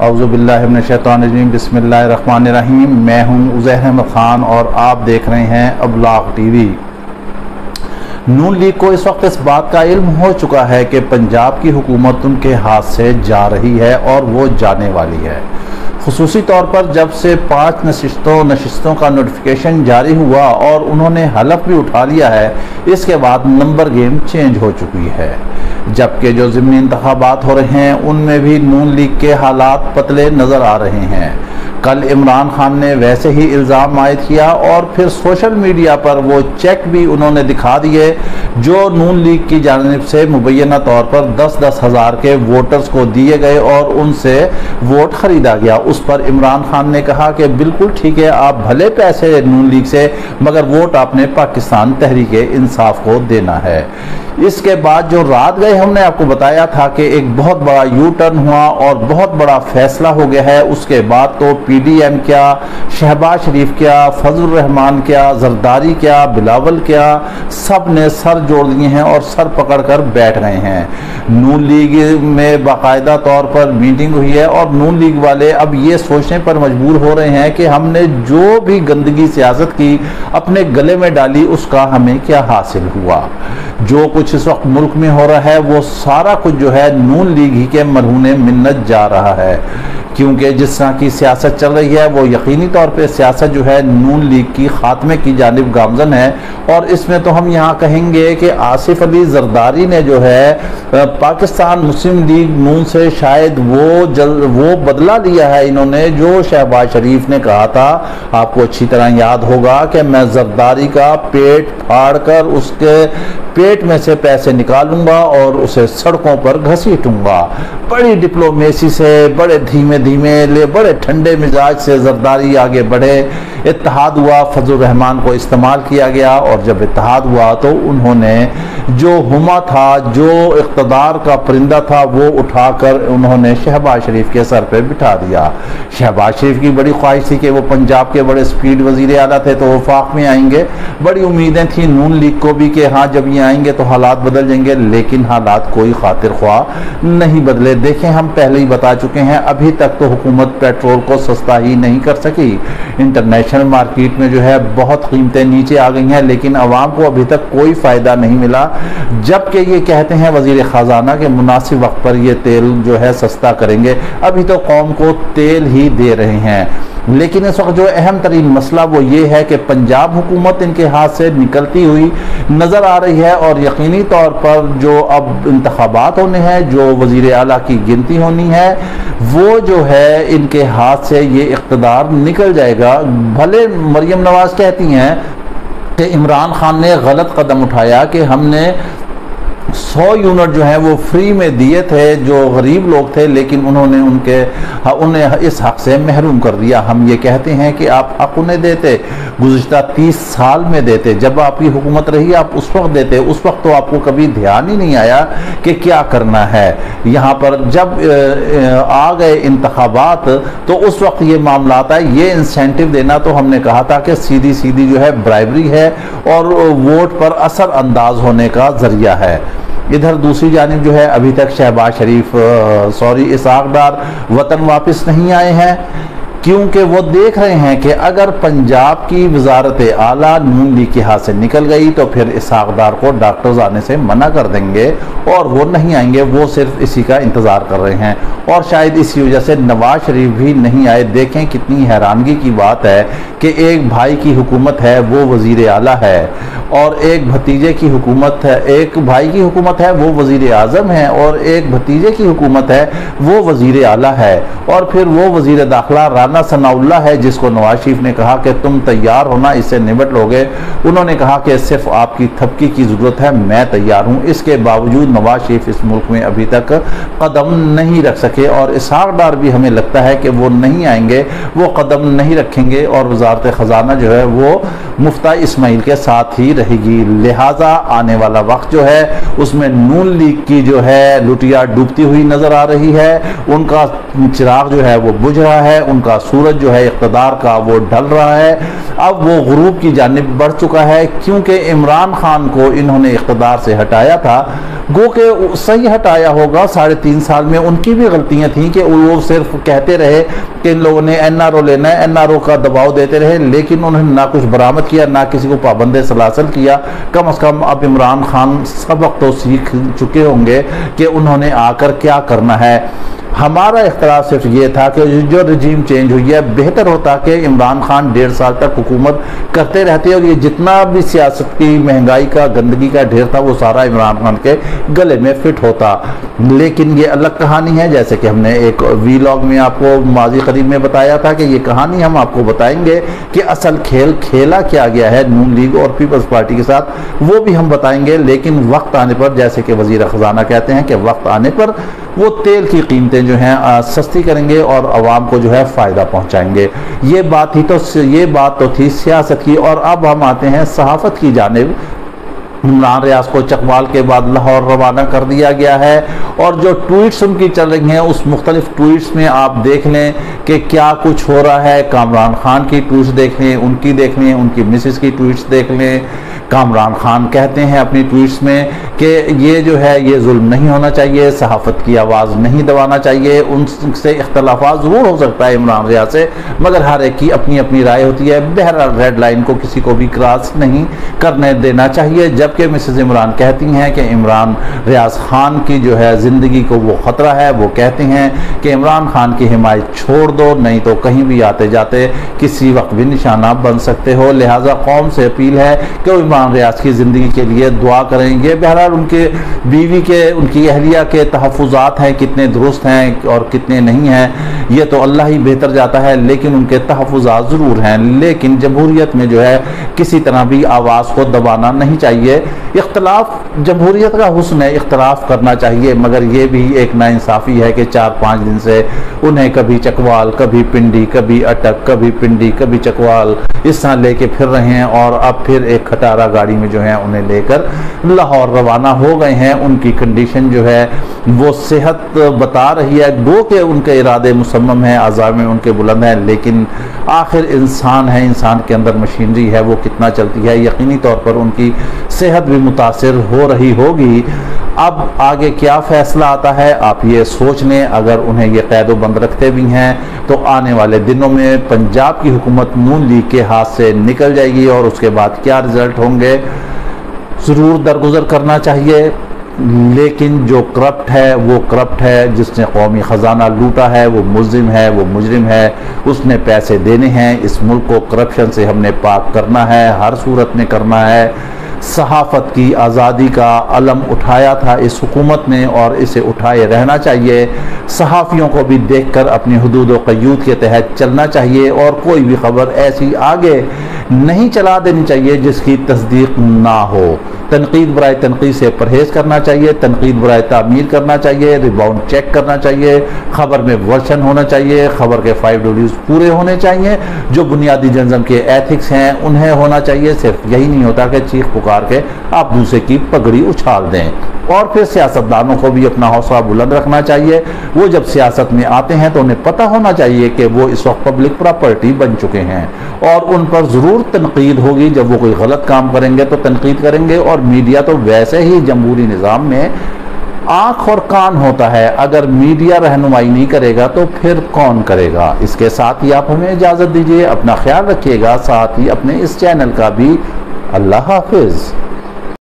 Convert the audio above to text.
औज़ुबिल्लाहि मिनश्शैतानिर्रजीम बिस्मिल्लाहिर्रहमानिर्रहीम। मैं हूं उज़ैर अहमद ख़ान और आप देख रहे हैं अब्लाग टीवी। नून लीग को इस वक्त इस बात का इल्म हो चुका है कि पंजाब की हुकूमत उनके हाथ से जा रही है और वो जाने वाली है। खुसूसी तौर पर जब से 5 नशिस्तों का नोटिफिकेशन जारी हुआ और उन्होंने हलफ भी उठा लिया है, इसके बाद नंबर गेम चेंज हो चुकी है। जबकि जो ज़िमनी इंतखाबात हो रहे हैं उनमें भी नून लीग के हालात पतले नज़र आ रहे हैं। कल इमरान खान ने वैसे ही इल्ज़ाम आयद किया और फिर सोशल मीडिया पर वो चेक भी उन्होंने दिखा दिए जो नून लीग की जानिब से मुबैना तौर पर 10-10 हज़ार के वोटर्स को दिए गए और उनसे वोट ख़रीदा गया। उस पर इमरान खान ने कहा कि बिल्कुल ठीक है, आप भले पैसे नून लीग से, मगर वोट आपने पाकिस्तान तहरीक इंसाफ को देना है। इसके बाद जो रात गए हमने आपको बताया था कि एक बहुत बड़ा यू टर्न हुआ और बहुत बड़ा फैसला हो गया है। उसके बाद तो PDM क्या, शहबाज शरीफ क्या, फजल रहमान क्या, जरदारी क्या, बिलावल क्या, सब ने सर जोड़ दिए हैं और सर पकड़कर बैठ गए हैं। नून लीग में बाकायदा तौर पर मीटिंग हुई है और नून लीग वाले अब ये सोचने पर मजबूर हो रहे हैं कि हमने जो भी गंदगी सियासत की अपने गले में डाली, उसका हमें क्या हासिल हुआ। जो कुछ इस वक्त मुल्क में हो रहा है वो सारा कुछ जो है नून लीग ही के मरहूने मिन्नत जा रहा है, क्योंकि जिस तरह की सियासत चल रही है वो यकीनी तौर पे सियासत जो है नून लीग की खात्मे की जानिब गामजन है। और इसमें तो हम यहाँ कहेंगे कि आसिफ अली जरदारी ने जो है पाकिस्तान मुस्लिम लीग नून से शायद वो बदला लिया है इन्होंने, जो शहबाज शरीफ ने कहा था, आपको अच्छी तरह याद होगा कि मैं जरदारी का पेट फाड़ कर उसके पेट में से पैसे निकालूंगा और उसे सड़कों पर घसीटूंगा। बड़ी डिप्लोमेसी से, बड़े धीमे धीमे, बड़े ठंडे मिजाज से जरदारी आगे बढ़े। इत्तेहाद हुआ, फजल रहमान को इस्तेमाल किया गया और जब इत्तेहाद हुआ तो उन्होंने जो हुमा था, जो इक़्तिदार का परिंदा था, वो उठाकर उन्होंने शहबाज शरीफ के सर पे बिठा दिया। शहबाज शरीफ की बड़ी ख्वाहिश थी कि वो पंजाब के बड़े स्पीड वजीर आला थे तो वफाक में आएंगे। बड़ी उम्मीदें थी नून लीग को भी कि हाँ जब ये आएंगे तो हालात बदल जाएंगे, लेकिन हालात कोई खातिर ख्वाह नहीं बदले। देखें, हम पहले ही बता चुके हैं, अभी तक तो हुकूमत पेट्रोल को सस्ता ही नहीं कर सकी। इंटरनेशनल मार्केट में जो है बहुत कीमतें नीचे आ गई हैं, लेकिन आवाम को अभी तक कोई फ़ायदा नहीं मिला। जबकि ये कहते हैं वज़ीर ख़जाना के मुनासिब वक्त पर ये तेल जो है सस्ता करेंगे, अभी तो कौम को तेल ही दे रहे हैं। लेकिन इस वक्त जो अहम तरीन मसला वो ये है कि पंजाब हुकूमत इनके हाथ से निकलती हुई नज़र आ रही है और यकीनी तौर पर जो अब इंतखाबात होने हैं, जो वज़ीर आला की गिनती होनी है, वो जो है इनके हाथ से ये इक़्तिदार निकल जाएगा। भले मरियम नवाज कहती हैं कि इमरान खान ने गलत कदम उठाया कि हमने 100 यूनिट जो है वो फ्री में दिए थे जो गरीब लोग थे, लेकिन उन्होंने उन्हें इस हक से महरूम कर दिया। हम ये कहते हैं कि आप हक उन्हें देते, गुज़िश्ता 30 साल में देते, जब आपकी हुकूमत रही आप उस वक्त देते। उस वक्त तो आपको कभी ध्यान ही नहीं आया कि क्या करना है। यहाँ पर जब आ गए इंतखाबात तो उस वक्त ये मामला आता है। ये इंसेंटिव देना तो हमने कहा था कि सीधी सीधी जो है ब्राइबरी है और वोट पर असर अंदाज होने का जरिया है। इधर दूसरी जानिब जो है अभी तक शहबाज शरीफ इसहाक डार वतन वापस नहीं आए हैं, क्योंकि वो देख रहे हैं कि अगर पंजाब की वजारत आला नून लीग के हाथ से निकल गई तो फिर इसहाक डार को डॉक्टर्स आने से मना कर देंगे और वो नहीं आएंगे। वो सिर्फ इसी का इंतज़ार कर रहे हैं और शायद इसी वजह से नवाज शरीफ भी नहीं आए। देखें कितनी हैरानगी की बात है कि एक भाई की हुकूमत है वो वज़ीर आला है और एक भतीजे की हुकूमत है, एक भाई की हुकूमत है वो वज़ीर आज़म है और एक भतीजे की हुकूमत है वो वज़ीर आला है। और फिर वो वज़ीर दाखिला राना सनाउल्ला है जिसको नवाज शरीफ ने कहा कि तुम तैयार होना, इससे निपट लोगे। उन्होंने कहा कि सिर्फ आपकी थपकी की ज़रूरत है, मैं तैयार हूँ। इसके बावजूद नवाज शरीफ इस मुल्क में अभी तक कदम नहीं रख सके और इसहाक डार भी हमें लगता है कि वो नहीं आएंगे, वो कदम नहीं रखेंगे और वजारत ख़जाना जो है वो मुफ्ता इस्माइल के साथ ही रहेगी। लिहाजा आने वाला वक्त जो है उसमें नून लीग की जो है लुटिया डूबती हुई नज़र आ रही है। उनका चिराग जो है वो बुझ रहा है, उनका सूरज जो है इक़्तिदार का वो ढल रहा है, अब वो गुरूब की जानिब बढ़ चुका है, क्योंकि इमरान खान को इन्होंने इक़्तिदार से हटाया था। गो के सही हटाया होगा, 3.5 साल में उनकी भी गलतियां थी कि वो सिर्फ कहते रहे कि इन लोगों ने NRO लेना है, NRO का दबाव देते रहे, लेकिन उन्होंने ना कुछ बरामद किया, ना किसी को पाबंद सलासल किया। कम से कम अब इमरान खान सबक तो सीख चुके होंगे कि उन्होंने आकर क्या करना है। हमारा इख्तलाफ सिर्फ ये था कि जो रजीम चेंज हुई है, बेहतर होता कि इमरान खान 1.5 साल तक हुकूमत करते रहते और ये जितना भी सियासत की महंगाई का गंदगी का ढेर था वो सारा इमरान खान के गले में फिट होता। लेकिन ये अलग कहानी है, जैसे कि हमने एक वीलॉग में आपको माजी करीब में बताया था कि ये कहानी हम आपको बताएंगे कि असल खेल खेला क्या गया है नून लीग और पीपल्स पार्टी के साथ, वो भी हम बताएंगे। लेकिन वक्त आने पर, जैसे कि वजीर खजाना कहते हैं कि वक्त आने पर वो तेल की कीमतें जो हैं सस्ती करेंगे और आवाम को जो है फ़ायदा पहुंचाएंगे। ये बात तो थी सियासत की। और अब हम आते हैं सहाफ़त की जानिब। इमरान रियाज को चकवाल के बाद लाहौर रवाना कर दिया गया है और जो ट्वीट्स उनकी चल रही हैं उस मुख्तलिफ ट्वीट्स में आप देख लें कि क्या कुछ हो रहा है। कामरान खान की ट्वीट्स देख लें, उनकी मिसेस की ट्वीट्स देख लें। कामरान खान कहते हैं अपनी ट्वीट्स में कि ये जो है ये जुल्म नहीं होना चाहिए, सहाफ़त की आवाज़ नहीं दबाना चाहिए। उनसे इख्तलाफात ज़रूर हो सकता है इमरान रियाज से, मगर हर एक की अपनी अपनी राय होती है। बहरहाल रेड लाइन को किसी को भी क्रॉस नहीं करने देना चाहिए। जबकि मिसेस इमरान कहती हैं कि इमरान रियाज खान की जो है ज़िंदगी को वो ख़तरा है। वो कहते हैं कि इमरान खान की हिमायत छोड़ दो, नहीं तो कहीं भी आते जाते किसी वक्त भी निशाना बन सकते हो। लिहाजा कौम से अपील है कि इमरान रियाज की ज़िंदगी के लिए दुआ करेंगे। बहरहाल उनके बीवी के, उनकी अहलिया के तहफ़्फ़ुज़ात हैं, कितने दुरुस्त हैं और कितने नहीं हैं ये तो अल्लाह ही बेहतर जाता है, लेकिन उनके तहफ़्फ़ुज़ात ज़रूर हैं। लेकिन जमहूरियत में जो है किसी तरह भी आवाज़ को दबाना नहीं चाहिए। इख्तलाफ जमहूरियत का हुस्न है, इख्तलाफ करना चाहिए, मगर ये भी एक नाइंसाफ़ी है कि 4-5 दिन से उन्हें कभी चकवाल, कभी पिंडी, कभी अटक, कभी पिंडी, कभी चकवाल इस तरह लेके फिर रहे हैं और अब फिर एक खटारा गाड़ी में जो है उन्हें लेकर लाहौर रवाना हो गए हैं। उनकी कंडीशन जो है वो सेहत बता रही है, गो के उनके इरादे मुसम्मम हैं, आज़ा में उनके बुलंद हैं, लेकिन आखिर इंसान है, इंसान के अंदर मशीनरी है, वो कितना चलती है, यकीनी तौर पर उनकी सेहत भी मुतासिर हो रही होगी। अब आगे क्या फैसला आता है आप ये सोच लें। अगर उन्हें ये कैद बंद रखते भी हैं तो आने वाले दिनों में पंजाब की हुकूमत नून लीग के हाथ से निकल जाएगी और उसके बाद क्या रिजल्ट होंगे ज़रूर दरगुजर करना चाहिए। लेकिन जो करप्ट है वो करप्ट है, जिसने कौमी ख़जाना लूटा है वो मुज़लिम है, वो मुजरिम है, उसने पैसे देने हैं। इस मुल्क को करप्शन से हमने पाक करना है, हर सूरत में करना है। सहाफ़त की आज़ादी का अलम उठाया था इस हुकूमत ने और इसे उठाए रहना चाहिए। सहाफ़ियों को भी देखकर अपनी हुदूद व क़यूद के तहत चलना चाहिए और कोई भी ख़बर ऐसी आगे नहीं चला देनी चाहिए जिसकी तस्दीक ना हो। तनकीद बराए तनकीद से परहेज़ करना चाहिए, तनकीद बराए तामीर करना चाहिए, रिबाउंड चेक करना चाहिए, ख़बर में वर्शन होना चाहिए, ख़बर के 5 Ws पूरे होने चाहिए, जो बुनियादी जर्नलिज़्म के एथिक्स हैं उन्हें होना चाहिए। सिर्फ यही नहीं होता कि चीख पुकार के आप दूसरे की पगड़ी उछाल दें। और फिर सियासतदानों को भी अपना हौसला बुलंद रखना चाहिए। वो जब सियासत में आते हैं तो उन्हें पता होना चाहिए कि वो इस वक्त पब्लिक प्रॉपर्टी बन चुके हैं और उन पर ज़रूर तनकीद होगी। जब वो कोई गलत काम करेंगे तो तनकीद करेंगे। और मीडिया तो वैसे ही जमहूरी निज़ाम में आँख और कान होता है, अगर मीडिया रहनुमाई नहीं करेगा तो फिर कौन करेगा। इसके साथ ही आप हमें इजाज़त दीजिए, अपना ख्याल रखिएगा, साथ ही अपने इस चैनल का भी। अल्लाह हाफिज़।